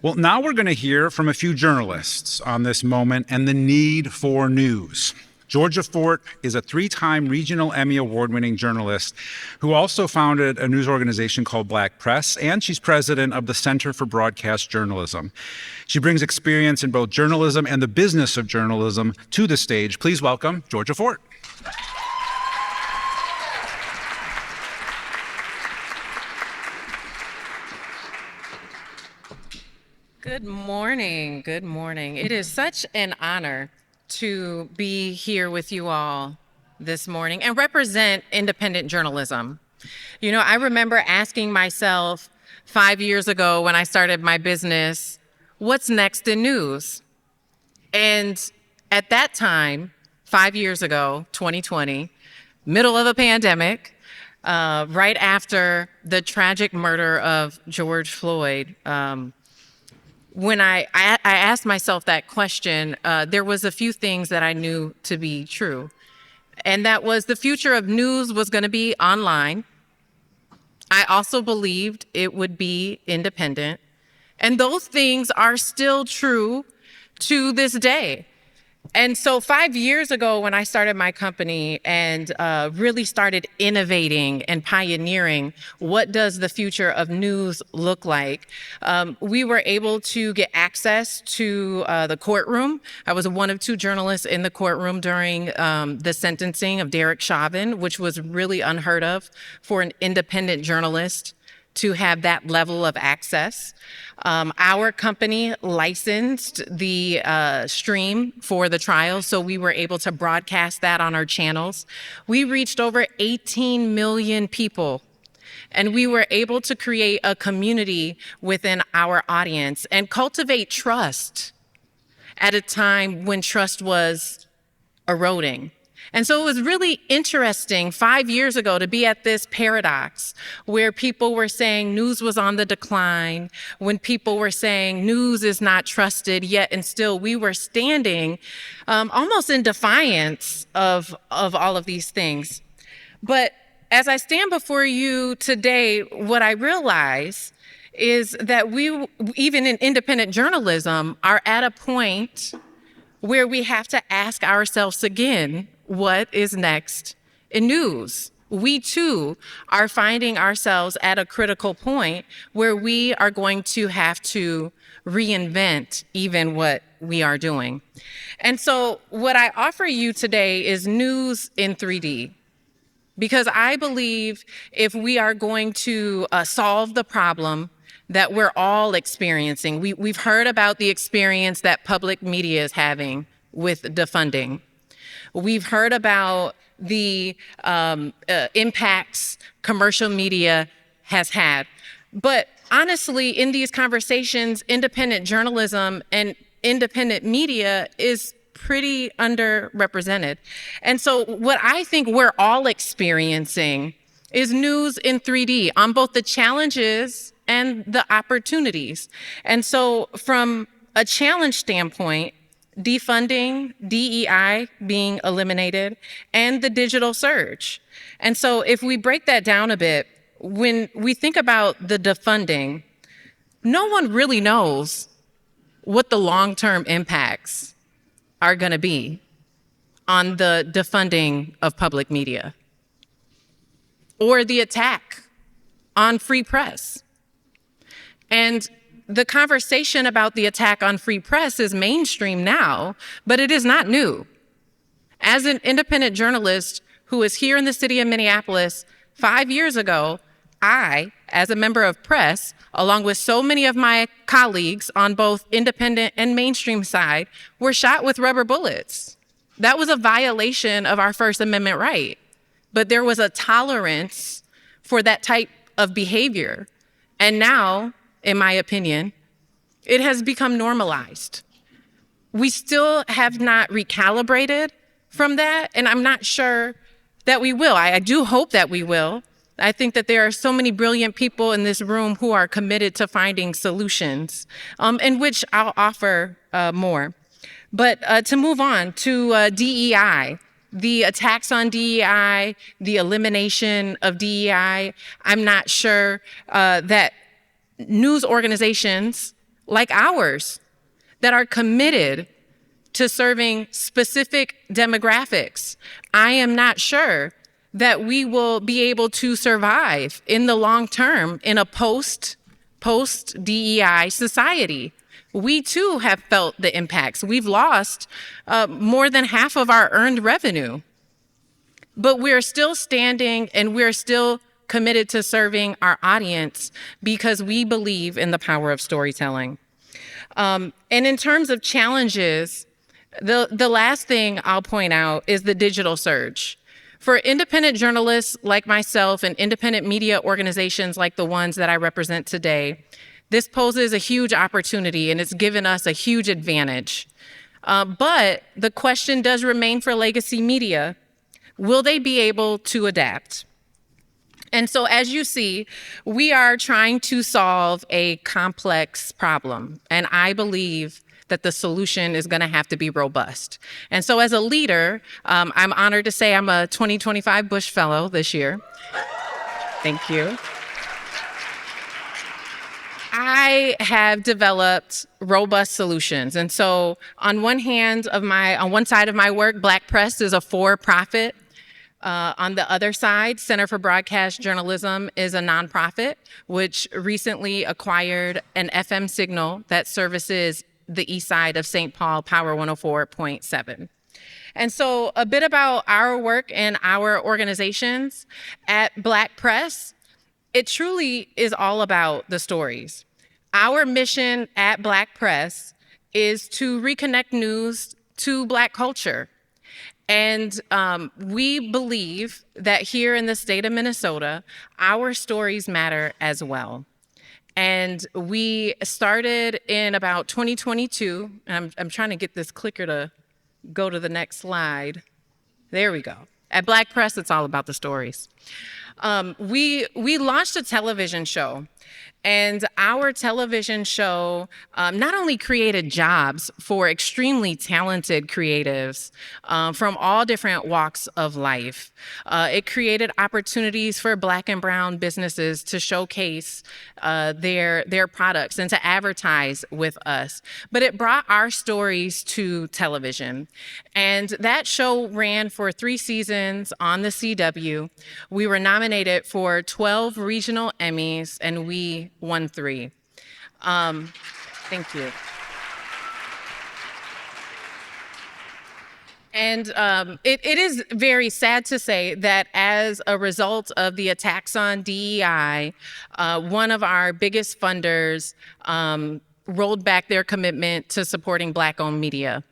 Well, now we're going to hear from a few journalists on this moment and the need for news. Georgia Fort is a 3-time regional Emmy award-winning journalist who also founded a news organization called Black Press, and she's president of the Center for Broadcast Journalism. She brings experience in both journalism and the business of journalism to the stage. Please welcome Georgia Fort. Good morning. Good morning. It is such an honor to be here with you all this morning and represent independent journalism. You know, I remember asking myself 5 years ago when I started my business, what's next in news? And at that time, 5 years ago, 2020, middle of a pandemic, right after the tragic murder of George Floyd, when I asked myself that question, there was a few things that I knew to be true. And that was the future of news was going to be online. I also believed it would be independent. And those things are still true to this day. And so 5 years ago, when I started my company and really started innovating and pioneering, what does the future of news look like? We were able to get access to the courtroom. I was one of 2 journalists in the courtroom during the sentencing of Derek Chauvin, which was really unheard of for an independent journalist to have that level of access. Our company licensed the stream for the trial, so we were able to broadcast that on our channels. We reached over 18 million people, and we were able to create a community within our audience and cultivate trust at a time when trust was eroding. And so it was really interesting 5 years ago to be at this paradox where people were saying news was on the decline, when people were saying news is not trusted, yet and still we were standing almost in defiance of all of these things. But as I stand before you today, what I realize is that we, even in independent journalism, are at a point where we have to ask ourselves again, what is next in news? We too are finding ourselves at a critical point where we are going to have to reinvent even what we are doing. And so what I offer you today is news in 3D. Because I believe if we are going to solve the problem that we're all experiencing, we've heard about the experience that public media is having with defunding. We've heard about the impacts commercial media has had. But honestly, in these conversations, independent journalism and independent media is pretty underrepresented. And so what I think we're all experiencing is news in 3D on both the challenges and the opportunities. And so from a challenge standpoint, defunding, DEI being eliminated, and the digital surge. And so if we break that down a bit, when we think about the defunding, no one really knows what the long-term impacts are going to be on the defunding of public media or the attack on free press. And the conversation about the attack on free press is mainstream now, but it is not new. As an independent journalist who is here in the city of Minneapolis, 5 years ago, I, as a member of press, along with so many of my colleagues on both independent and mainstream side, were shot with rubber bullets. That was a violation of our First Amendment right. But there was a tolerance for that type of behavior. And now, in my opinion, it has become normalized. We still have not recalibrated from that, and I'm not sure that we will. I do hope that we will. I think that there are so many brilliant people in this room who are committed to finding solutions, in which I'll offer more. But to move on to DEI, the attacks on DEI, the elimination of DEI, I'm not sure that news organizations like ours that are committed to serving specific demographics, I am not sure that we will be able to survive in the long term in a post DEI society. We too have felt the impacts. We've lost more than half of our earned revenue, but we're still standing and we're still committed to serving our audience because we believe in the power of storytelling. And in terms of challenges, the last thing I'll point out is the digital surge. For independent journalists like myself and independent media organizations like the ones that I represent today, this poses a huge opportunity and it's given us a huge advantage. But the question does remain for legacy media. Will they be able to adapt? And so as you see, we are trying to solve a complex problem. And I believe that the solution is going to have to be robust. And so as a leader, I'm honored to say I'm a 2025 Bush Fellow this year. Thank you. I have developed robust solutions. And so on one side of my work, Black Press is a for-profit. On the other side, Center for Broadcast Journalism is a nonprofit, which recently acquired an FM signal that services the east side of St. Paul, Power 104.7. And so a bit about our work and our organizations at Black Press, it truly is all about the stories. Our mission at Black Press is to reconnect news to Black culture. And we believe that here in the state of Minnesota, our stories matter as well. And we started in about 2022, and I'm trying to get this clicker to go to the next slide. There we go. At Black Press, it's all about the stories. We launched a television show. And our television show not only created jobs for extremely talented creatives from all different walks of life, it created opportunities for Black and brown businesses to showcase their products and to advertise with us. But it brought our stories to television. And that show ran for 3 seasons on the CW. We were nominated for 12 regional Emmys, and we won 3. Thank you. And it is very sad to say that as a result of the attacks on DEI, one of our biggest funders rolled back their commitment to supporting Black-owned media.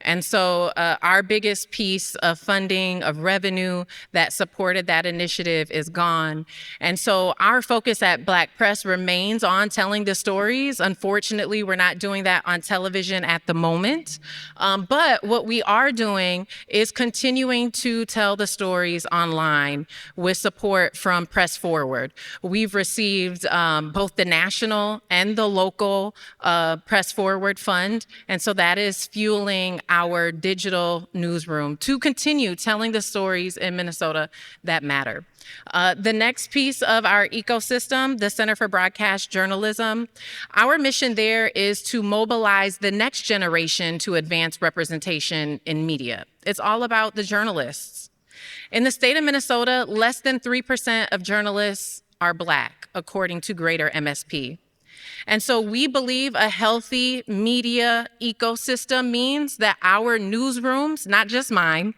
And so our biggest piece of funding, of revenue that supported that initiative is gone. And so our focus at Black Press remains on telling the stories. Unfortunately, we're not doing that on television at the moment. But what we are doing is continuing to tell the stories online with support from Press Forward. We've received both the national and the local Press Forward fund. And so that is fueling our digital newsroom to continue telling the stories in Minnesota that matter. The next piece of our ecosystem, the Center for Broadcast Journalism, our mission there is to mobilize the next generation to advance representation in media. It's all about the journalists. In the state of Minnesota, less than 3% of journalists are Black, according to Greater MSP. And so we believe a healthy media ecosystem means that our newsrooms, not just mine,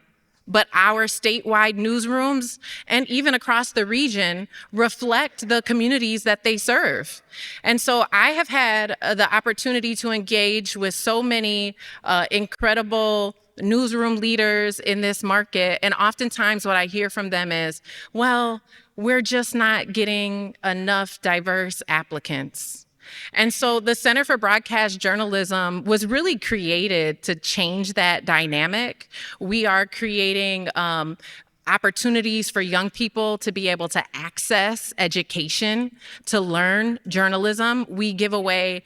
but our statewide newsrooms and even across the region reflect the communities that they serve. And so I have had the opportunity to engage with so many incredible newsroom leaders in this market. And oftentimes what I hear from them is, well, we're just not getting enough diverse applicants. And so the Center for Broadcast Journalism was really created to change that dynamic. We are creating opportunities for young people to be able to access education, to learn journalism. We give away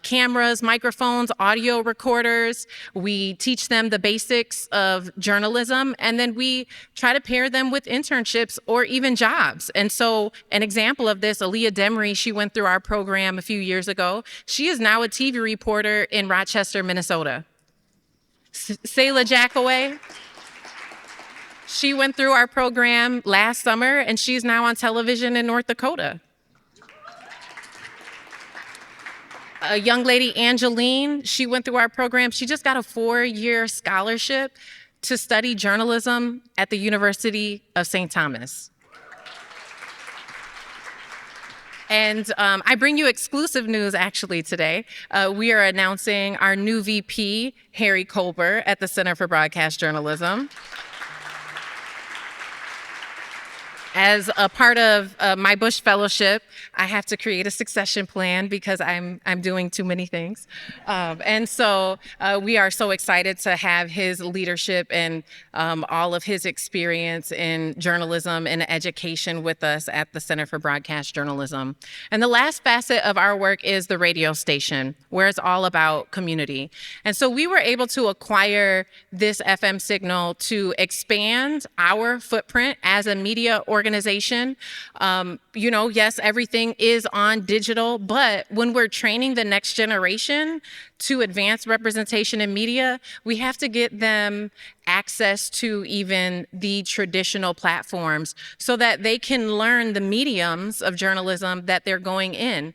cameras, microphones, audio recorders. We teach them the basics of journalism, and then we try to pair them with internships or even jobs. And so an example of this, Aaliyah Demery, she went through our program a few years ago. She is now a TV reporter in Rochester, Minnesota. Sayla Jackaway, she went through our program last summer, and she's now on television in North Dakota. A young lady, Angeline, she went through our program. She just got a 4-year scholarship to study journalism at the University of St. Thomas. And I bring you exclusive news actually today. We are announcing our new VP, Harry Colbert, at the Center for Broadcast Journalism. As a part of my Bush Fellowship, I have to create a succession plan because I'm doing too many things. And so we are so excited to have his leadership and all of his experience in journalism and education with us at the Center for Broadcast Journalism. And the last facet of our work is the radio station, where it's all about community. And so we were able to acquire this FM signal to expand our footprint as a media organization. Yes, everything is on digital, but when we're training the next generation to advance representation in media, we have to get them access to even the traditional platforms so that they can learn the mediums of journalism that they're going in.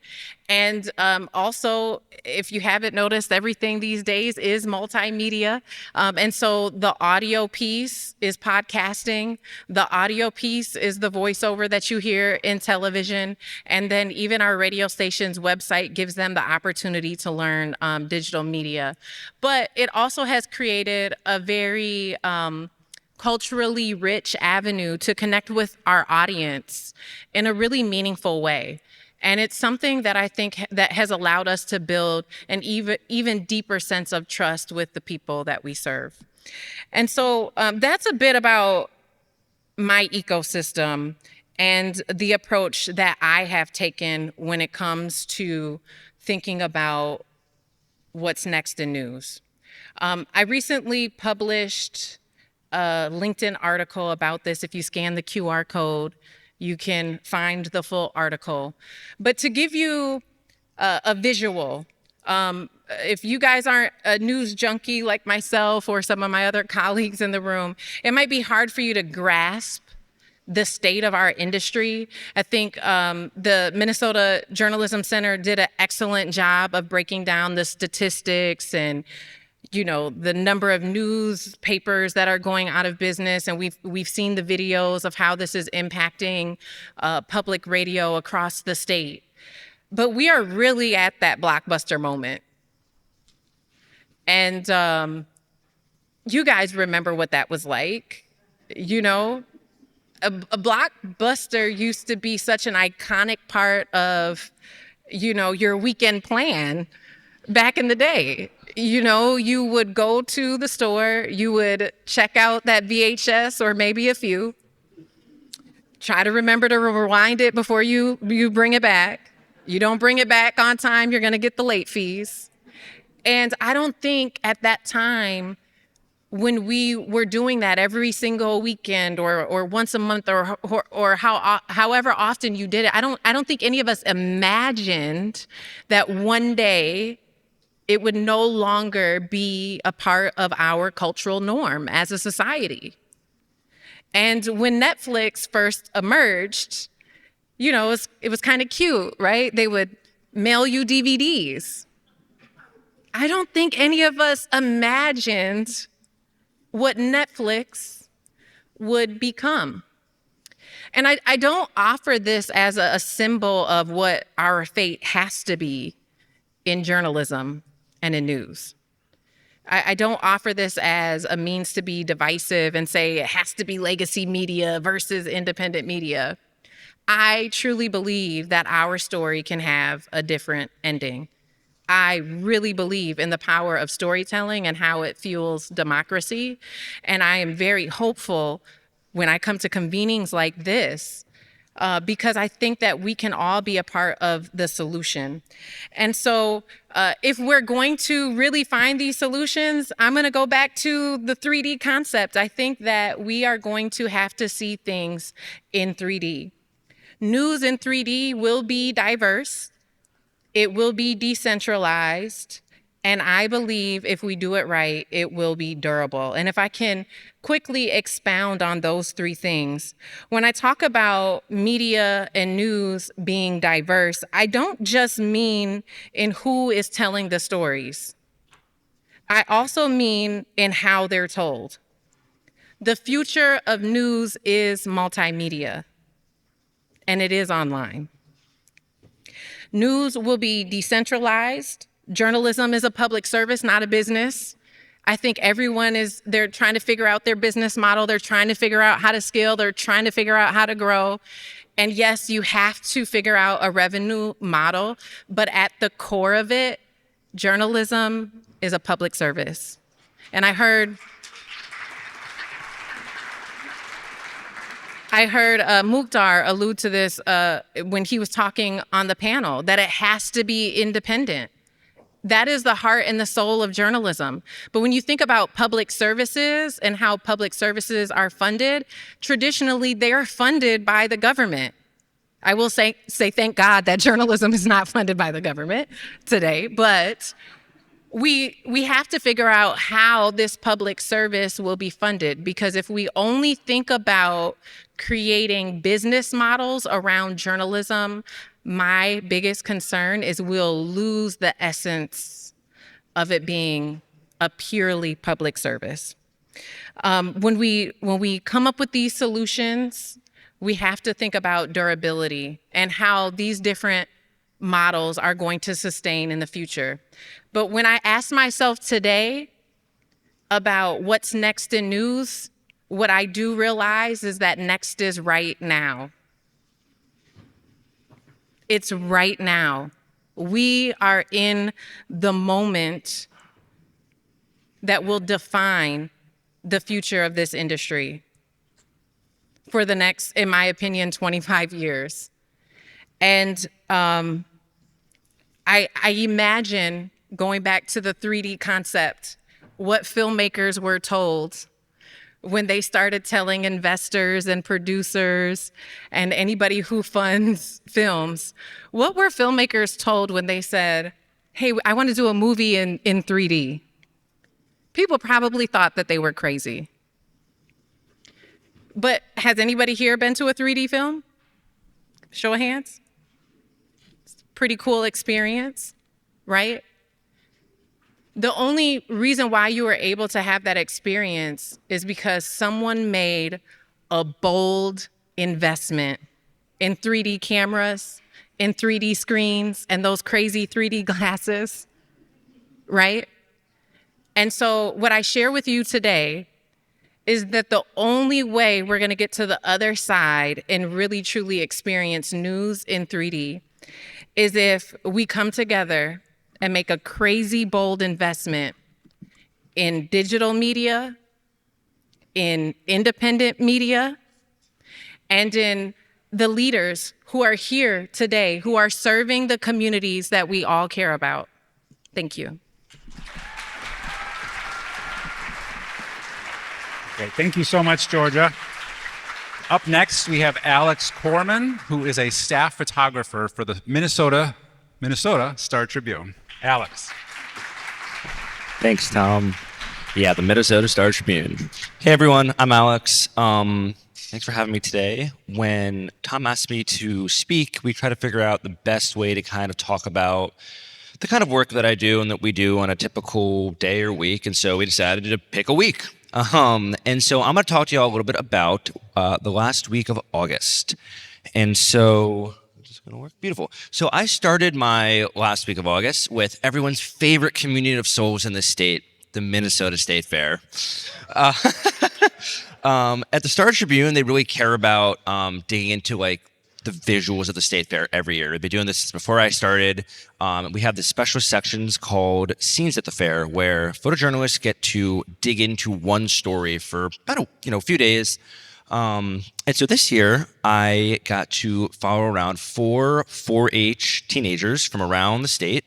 And also, if you haven't noticed, everything these days is multimedia. And so the audio piece is podcasting. The audio piece is the voiceover that you hear in television. And then even our radio station's website gives them the opportunity to learn digital media. But it also has created a very culturally rich avenue to connect with our audience in a really meaningful way. And it's something that I think that has allowed us to build an even deeper sense of trust with the people that we serve. And so that's a bit about my ecosystem and the approach that I have taken when it comes to thinking about what's next in news. I recently published a LinkedIn article about this. If you scan the QR code, you can find the full article. But to give you a visual, if you guys aren't a news junkie like myself or some of my other colleagues in the room, it might be hard for you to grasp the state of our industry. I think the Minnesota Journalism Center did an excellent job of breaking down the statistics and the number of newspapers that are going out of business, and we've seen the videos of how this is impacting public radio across the state. But we are really at that blockbuster moment. And you guys remember what that was like. A blockbuster used to be such an iconic part of, your weekend plan back in the day. You would go to the store, you would check out that VHS or maybe a few, try to remember to rewind it before you bring it back. You don't bring it back on time, you're gonna get the late fees. And I don't think at that time, when we were doing that every single weekend or once a month or however often you did it, I don't think any of us imagined that one day it would no longer be a part of our cultural norm as a society. And when Netflix first emerged, it was kind of cute, right? They would mail you DVDs. I don't think any of us imagined what Netflix would become. And I don't offer this as a symbol of what our fate has to be in journalism and in news. I don't offer this as a means to be divisive and say it has to be legacy media versus independent media. I truly believe that our story can have a different ending. I really believe in the power of storytelling and how it fuels democracy. And I am very hopeful when I come to convenings like this, because I think that we can all be a part of the solution. And so if we're going to really find these solutions, I'm going to go back to the 3D concept. I think that we are going to have to see things in 3D. News in 3D will be diverse. It will be decentralized. And I believe if we do it right, it will be durable. And if I can quickly expound on those three things, when I talk about media and news being diverse, I don't just mean in who is telling the stories. I also mean in how they're told. The future of news is multimedia, and it is online. News will be decentralized. Journalism is a public service, not a business. I think they're trying to figure out their business model. They're trying to figure out how to scale. They're trying to figure out how to grow. And yes, you have to figure out a revenue model, but at the core of it, journalism is a public service. And I heard Mukhtar allude to this when he was talking on the panel, that it has to be independent. That is the heart and the soul of journalism. But when you think about public services and how public services are funded, traditionally they are funded by the government. I will say thank God that journalism is not funded by the government today, but we have to figure out how this public service will be funded, because if we only think about creating business models around journalism, my biggest concern is we'll lose the essence of it being a purely public service. When we come up with these solutions, we have to think about durability and how these different models are going to sustain in the future. But when I ask myself today about what's next in news, what I do realize is that next is right now. It's right now. We are in the moment that will define the future of this industry for the next, in my opinion, 25 years. And I imagine, going back to the 3D concept, what filmmakers were told when they started telling investors and producers and anybody who funds films. What were filmmakers told when they said, hey, I want to do a movie in 3D? People probably thought that they were crazy. But has anybody here been to a 3D film? Show of hands. Pretty cool experience, right? The only reason why you were able to have that experience is because someone made a bold investment in 3D cameras, in 3D screens, and those crazy 3D glasses, right? And so what I share with you today is that the only way we're gonna get to the other side and really truly experience news in 3D is if we come together and make a crazy bold investment in digital media, in independent media, and in the leaders who are here today, who are serving the communities that we all care about. Thank you. Great. Thank you so much, Georgia. Up next, we have Alex Kormann, who is a staff photographer for the Minnesota Star Tribune. Alex. Thanks, Tom. Yeah, the Minnesota Star Tribune. Hey, everyone. I'm Alex. Thanks for having me today. When Tom asked me to speak, we try to figure out the best way to kind of talk about the kind of work that I do and that we do on a typical day or week. And so we decided to pick a week. And so I'm going to talk to you all a little bit about the last week of August. And so gonna work. Beautiful. So I started my last week of August with everyone's favorite communion of souls in the state, the Minnesota State Fair. At the Star Tribune, they really care about digging into like the visuals of the state fair every year. They've been doing this since before I started. We have this special sections called Scenes at the Fair, where photojournalists get to dig into one story for about a few days. And so this year, I got to follow around 4 4-H teenagers from around the state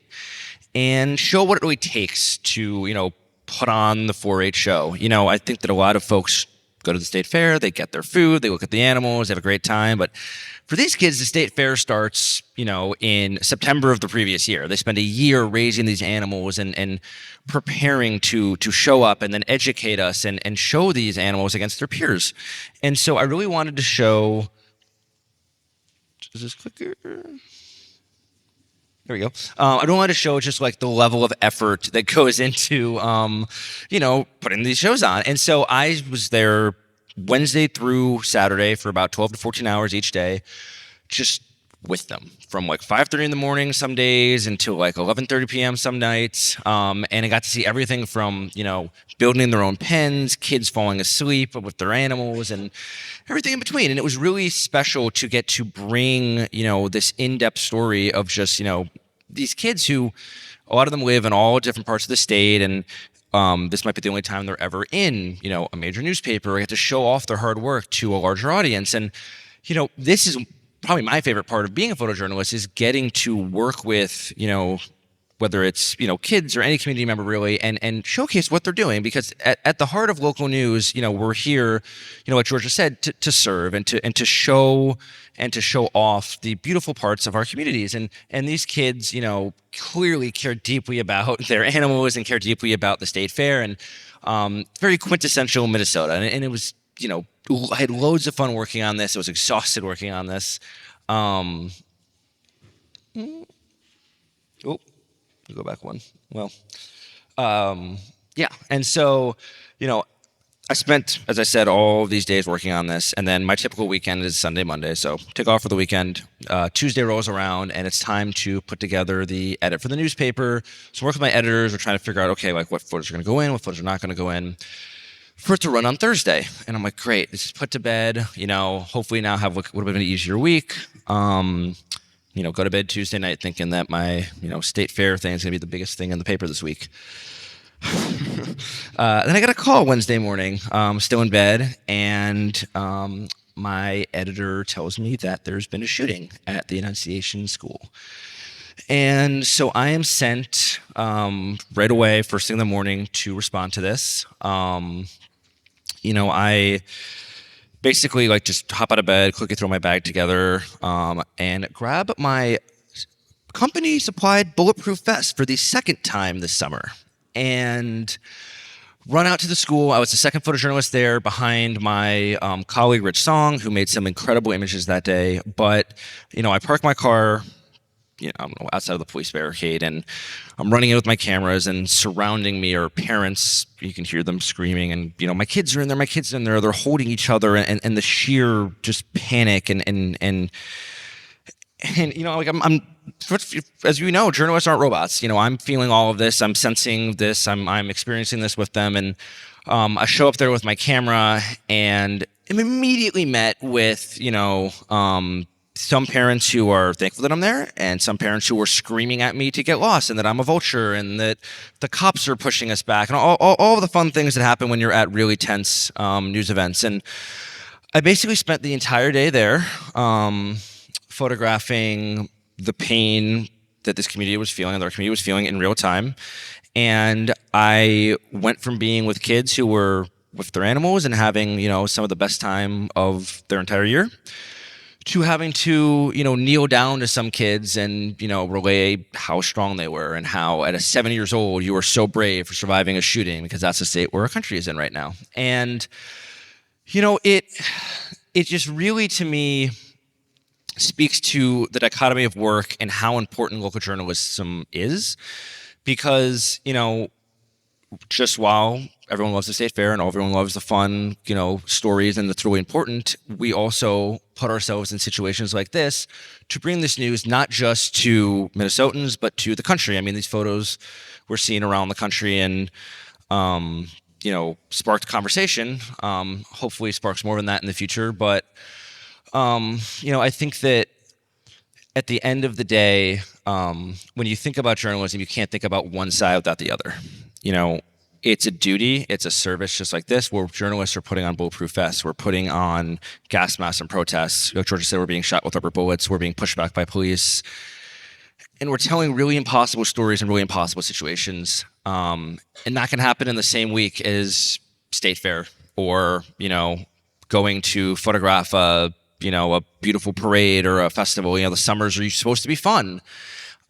and show what it really takes to, put on the 4-H show. I think that a lot of folks go to the state fair, they get their food, they look at the animals, they have a great time. But for these kids, the state fair starts, in September of the previous year. They spend a year raising these animals and preparing to show up and then educate us and show these animals against their peers. And so I really wanted to show, is this clicker? There we go. I don't want to show just like the level of effort that goes into, putting these shows on. And so I was there Wednesday through Saturday for about 12 to 14 hours each day, just with them from like 5:30 in the morning some days until like 11:30 p.m. some nights. And I got to see everything from, building their own pens, kids falling asleep with their animals and everything in between. And it was really special to get to bring, this in-depth story of just, these kids who, a lot of them live in all different parts of the state. And this might be the only time they're ever in, a major newspaper. I get to show off their hard work to a larger audience. And, this is probably my favorite part of being a photojournalist, is getting to work with, whether it's, kids or any community member really, and showcase what they're doing. Because at the heart of local news, we're here, like Georgia said, to serve and to show off the beautiful parts of our communities. And these kids, clearly care deeply about their animals and care deeply about the state fair, and very quintessential Minnesota. And it was, I had loads of fun working on this. I was exhausted working on this. Go back one. Well, yeah. And so, I spent, as I said, all these days working on this. And then my typical weekend is Sunday, Monday. So take off for the weekend. Tuesday rolls around and it's time to put together the edit for the newspaper. So work with my editors. We're trying to figure out, okay, like what footage are going to go in, what footage are not going to go in, for it to run on Thursday. And I'm like, great, this is put to bed. Hopefully now have a little bit of an easier week. Go to bed Tuesday night thinking that my, state fair thing is going to be the biggest thing in the paper this week. Then I got a call Wednesday morning, still in bed, and my editor tells me that there's been a shooting at the Annunciation School. And so I am sent right away, first thing in the morning, to respond to this. I basically just hop out of bed, quickly throw my bag together, and grab my company supplied bulletproof vest for the second time this summer, and run out to the school. I was the second photojournalist there behind my colleague Rich Song, who made some incredible images that day. But I parked my car, outside of the police barricade, and I'm running in with my cameras, and surrounding me are parents. You can hear them screaming, and my kids are in there, they're holding each other, and the sheer just panic and I'm as you know, journalists aren't robots. I'm feeling all of this, I'm sensing this, I'm experiencing this with them, and I show up there with my camera, and I'm immediately met with some parents who are thankful that I'm there, and some parents who are screaming at me to get lost and that I'm a vulture and that the cops are pushing us back, and all the fun things that happen when you're at really tense news events. And I basically spent the entire day there photographing the pain that this community was feeling and our community was feeling in real time. And I went from being with kids who were with their animals and having, some of the best time of their entire year, to having to, kneel down to some kids and, relay how strong they were and how at 7 years old you were so brave for surviving a shooting, because that's the state where our country is in right now. And, it just really, to me, speaks to the dichotomy of work and how important local journalism is, because, just while everyone loves the state fair and everyone loves the fun, stories, and that's really important, we also put ourselves in situations like this to bring this news not just to Minnesotans, but to the country. I mean, these photos we're seeing around the country and, sparked conversation. Hopefully sparks more than that in the future. But, I think that at the end of the day, when you think about journalism, you can't think about one side without the other. it's a duty, it's a service just like this, where journalists are putting on bulletproof vests, we're putting on gas masks and protests. Like Georgia said, we're being shot with rubber bullets, we're being pushed back by police. And we're telling really impossible stories in really impossible situations. And that can happen in the same week as State Fair or, going to photograph a beautiful parade or a festival. The summers are supposed to be fun.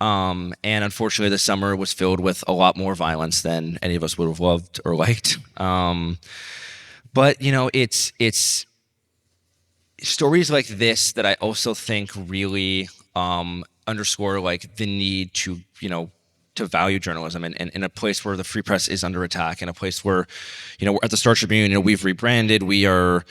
And unfortunately, the summer was filled with a lot more violence than any of us would have loved or liked. But it's stories like this that I also think really underscore like the need to value journalism, and in a place where the free press is under attack, in a place where we're at the Star Tribune, we've rebranded, we are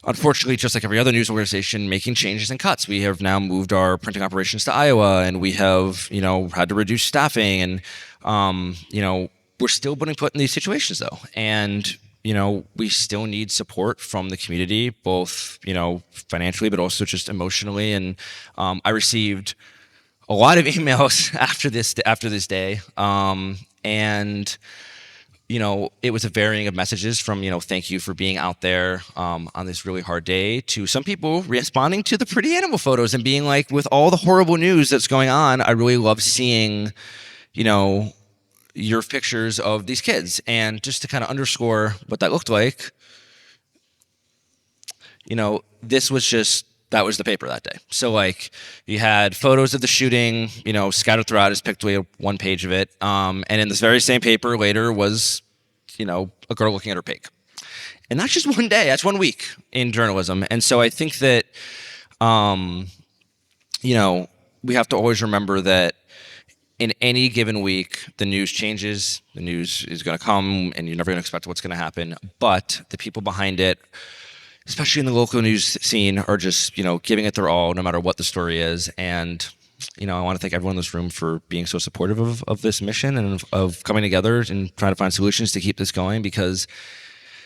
unfortunately, just like every other news organization, making changes and cuts. We have now moved our printing operations to Iowa, and we have had to reduce staffing, and we're still being put in these situations though, and we still need support from the community, both financially but also just emotionally. And I received a lot of emails after this day, and it was a varying of messages from thank you for being out there on this really hard day, to some people responding to the pretty animal photos and being like, with all the horrible news that's going on, I really love seeing your pictures of these kids. And just to kind of underscore what that looked like, that was the paper that day. So like you had photos of the shooting, scattered throughout. I just picked away one page of it. And in this very same paper later was, a girl looking at her pig. And that's just one day. That's 1 week in journalism. And so I think that, we have to always remember that in any given week, the news changes. The news is going to come, and you're never going to expect what's going to happen. But the people behind it, especially in the local news scene, are just, giving it their all, no matter what the story is. And, I want to thank everyone in this room for being so supportive of this mission and of coming together and trying to find solutions to keep this going. Because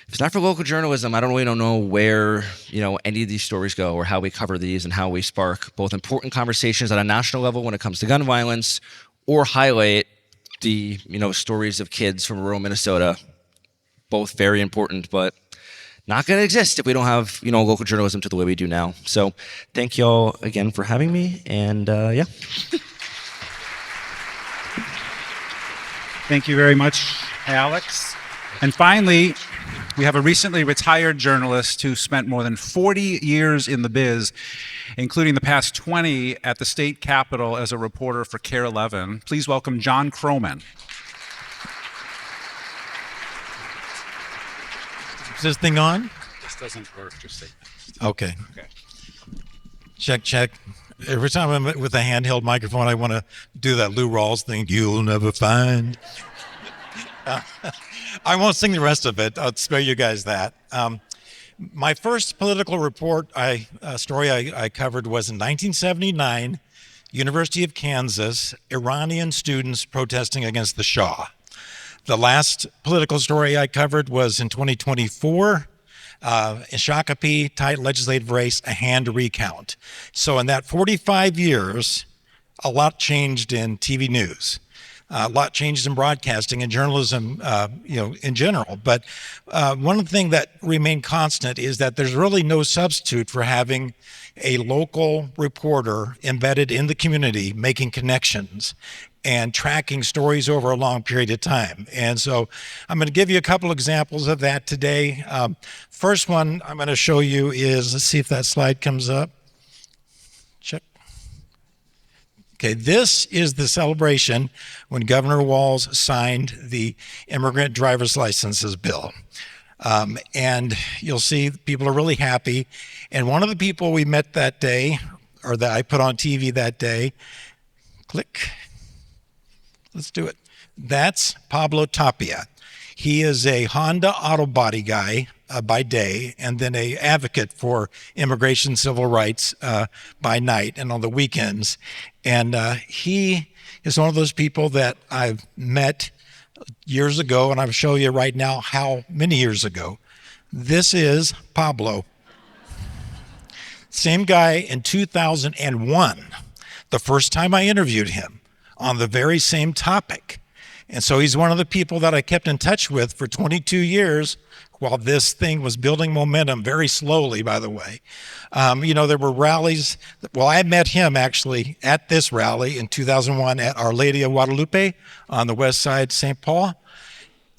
if it's not for local journalism, I don't really know where, any of these stories go, or how we cover these, and how we spark both important conversations at a national level when it comes to gun violence, or highlight the, stories of kids from rural Minnesota. Both very important, but not going to exist if we don't have, local journalism to the way we do now. So thank y'all again for having me. And yeah. Thank you very much, Alex. And finally, we have a recently retired journalist who spent more than 40 years in the biz, including the past 20 at the state capitol as a reporter for KARE 11. Please welcome John Croman. Is this thing on? This doesn't work, just say. Okay. Check. Every time I'm with a handheld microphone, I want to do that Lou Rawls thing, you'll never find. I won't sing the rest of it. I'll spare you guys that. My first political story I covered was in 1979, University of Kansas, Iranian students protesting against the Shah. The last political story I covered was in 2024, in Shakopee, tight legislative race, a hand recount. So in that 45 years, a lot changed in TV news. A lot changed in broadcasting and journalism, in general. But one thing that remained constant is that there's really no substitute for having a local reporter embedded in the community, making connections and tracking stories over a long period of time. And so I'm going to give you a couple examples of that today. First one I'm going to show you is, let's see if that slide comes up. Check. Okay, this is the celebration when Governor Walz signed the immigrant driver's licenses bill. And you'll see people are really happy. And one of the people we met that day, or that I put on TV that day, click. Let's do it. That's Pablo Tapia. He is a Honda auto body guy by day, and then an advocate for immigration civil rights by night and on the weekends. And he is one of those people that I've met years ago, and I'll show you right now how many years ago. This is Pablo. Same guy in 2001, the first time I interviewed him on the very same topic. And so he's one of the people that I kept in touch with for 22 years while this thing was building momentum, very slowly, by the way. There were rallies. Well, I met him actually at this rally in 2001 at Our Lady of Guadalupe on the west side, St. Paul.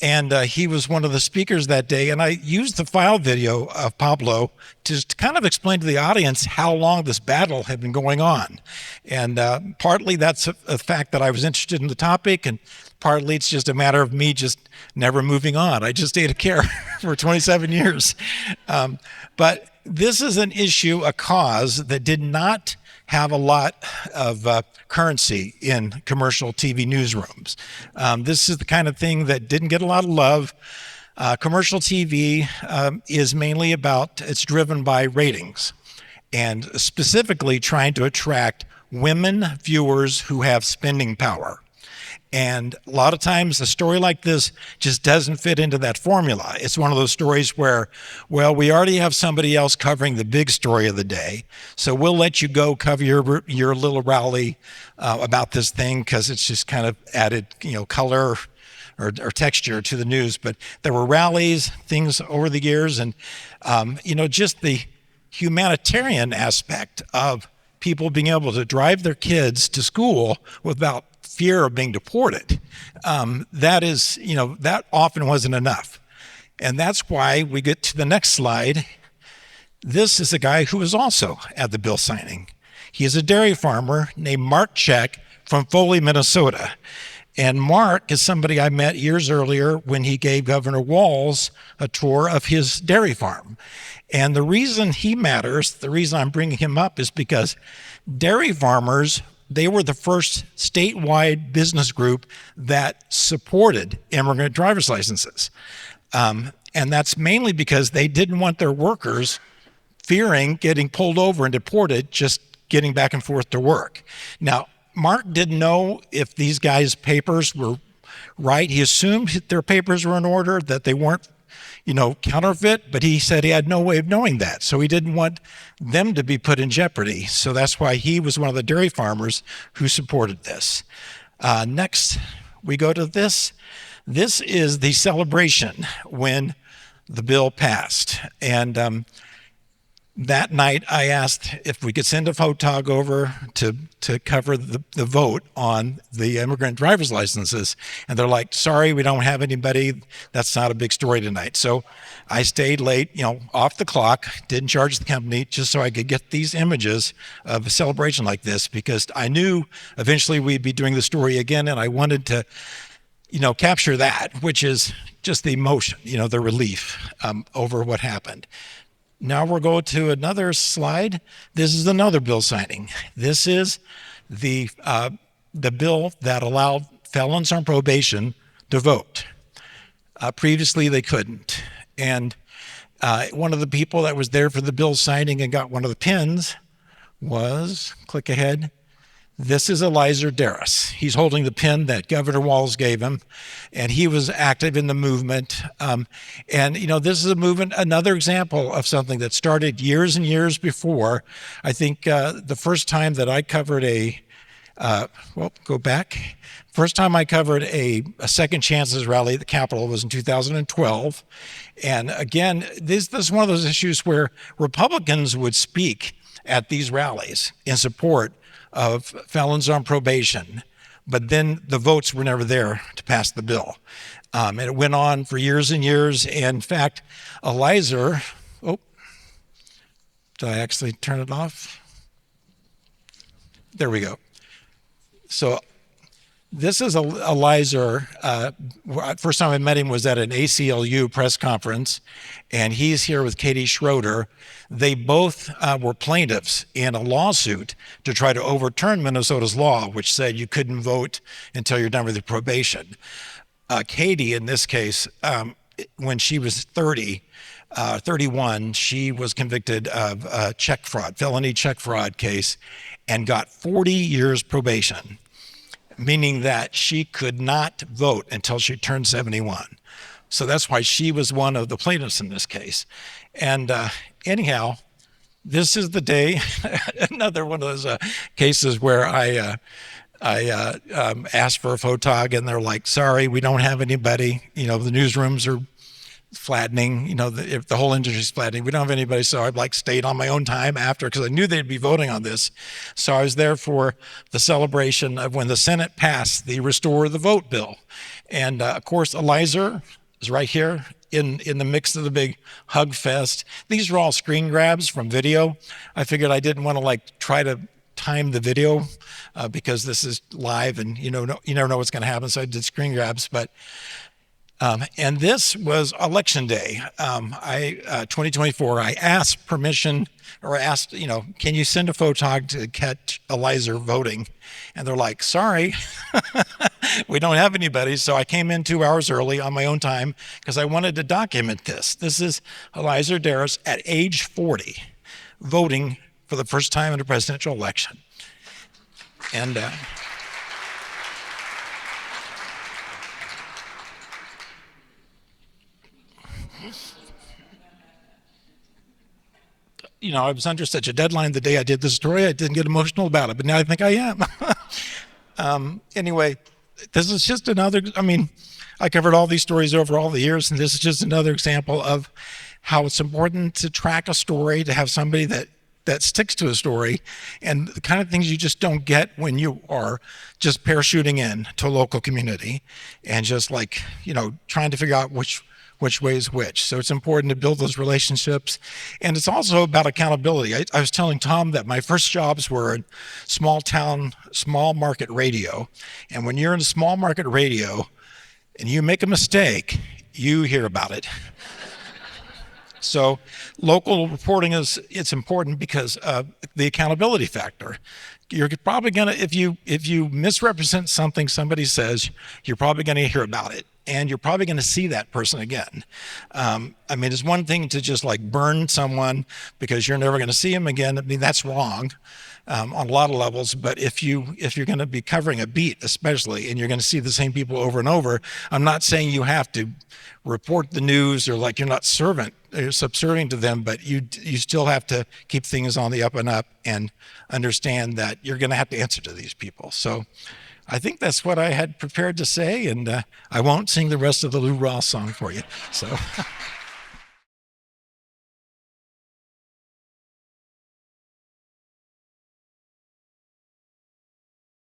And he was one of the speakers that day. And I used the file video of Pablo to kind of explain to the audience how long this battle had been going on. And partly that's a fact that I was interested in the topic, and partly it's just a matter of me just never moving on. I just stayed at KARE for 27 years. But this is an issue, a cause that did not have a lot of currency in commercial TV newsrooms. This is the kind of thing that didn't get a lot of love. Commercial TV is mainly it's driven by ratings, and specifically trying to attract women viewers who have spending power. And a lot of times a story like this just doesn't fit into that formula. It's one of those stories where, well, we already have somebody else covering the big story of the day, so we'll let you go cover your little rally about this thing because it's just kind of added, color or texture to the news. But there were rallies, things over the years, and just the humanitarian aspect of people being able to drive their kids to school without fear of being deported. That often wasn't enough. And that's why we get to the next slide. This is a guy who was also at the bill signing. He is a dairy farmer named Mark Check from Foley, Minnesota. And Mark is somebody I met years earlier when he gave Governor Walz a tour of his dairy farm. And the reason he matters, the reason I'm bringing him up, is because dairy farmers, they were the first statewide business group that supported immigrant driver's licenses. And that's mainly because they didn't want their workers fearing getting pulled over and deported, just getting back and forth to work. Now, Mark didn't know if these guys' papers were right. He assumed their papers were in order, that they weren't, counterfeit, but he said he had no way of knowing that. So he didn't want them to be put in jeopardy. So that's why he was one of the dairy farmers who supported this. Next, we go to this. This is the celebration when the bill passed. And that night, I asked if we could send a photog over to cover the vote on the immigrant driver's licenses. And they're like, sorry, we don't have anybody. That's not a big story tonight. So I stayed late, off the clock, didn't charge the company, just so I could get these images of a celebration like this, because I knew eventually we'd be doing the story again, and I wanted to capture that, which is just the emotion, the relief over what happened. Now we'll go to another slide. This is another bill signing. This is the bill that allowed felons on probation to vote. Previously, they couldn't. And one of the people that was there for the bill signing and got one of the pins was, click ahead, this is Eliezer Darris. He's holding the pin that Governor Walz gave him, and he was active in the movement. This is a movement, another example of something that started years and years before. I think the first time that I covered First time I covered a Second Chances rally at the Capitol was in 2012. And again, this is one of those issues where Republicans would speak at these rallies in support of felons on probation, but then the votes were never there to pass the bill. And it went on for years and years. And in fact, Eliezer, did I actually turn it off? There we go. So this is Eliezer. First time I met him was at an ACLU press conference, and he's here with Katie Schroeder. They both were plaintiffs in a lawsuit to try to overturn Minnesota's law, which said you couldn't vote until you're done with your probation. Katie, in this case, when she was 31, she was convicted of felony check fraud case, and got 40 years probation, meaning that she could not vote until she turned 71. So that's why she was one of the plaintiffs in this case. And anyhow, this is the day, another one of those cases where I asked for a photog, and they're like, sorry, we don't have anybody. You know, the newsrooms are flattening, you know, if the whole industry's flattening, we don't have anybody. So I like stayed on my own time after, because I knew they'd be voting on this. So I was there for the celebration of when the Senate passed the Restore the Vote bill. And of course, Eliza is right here in the mix of the big hug fest. These are all screen grabs from video. I figured I didn't want to like try to time the video because this is live and you never know what's going to happen. So I did screen grabs, but and this was election day. 2024, I asked permission, or asked, can you send a photog to catch Eliza voting? And they're like, sorry, we don't have anybody. So I came in 2 hours early on my own time because I wanted to document this. This is Eliza Darris at age 40, voting for the first time in a presidential election. And I was under such a deadline the day I did this story, I didn't get emotional about it, but now I think I am. Anyway, this is just another, I covered all these stories over all the years, and this is just another example of how it's important to track a story, to have somebody that sticks to a story, and the kind of things you just don't get when you are just parachuting in to a local community and just like, trying to figure out which way is which. So it's important to build those relationships. And it's also about accountability. I was telling Tom that my first jobs were in small town, small market radio. And when you're in a small market radio and you make a mistake, you hear about it. So local reporting it's important because of the accountability factor. You're probably gonna, if you misrepresent something somebody says, you're probably gonna hear about it. And you're probably going to see that person again. It's one thing to just like burn someone because you're never going to see him again. That's wrong on a lot of levels. But if you're going to be covering a beat, especially, and you're going to see the same people over and over, I'm not saying you have to report the news or like you're not subservient to them, but you still have to keep things on the up and up and understand that you're going to have to answer to these people. So I think that's what I had prepared to say, and I won't sing the rest of the Lou Ross song for you. So.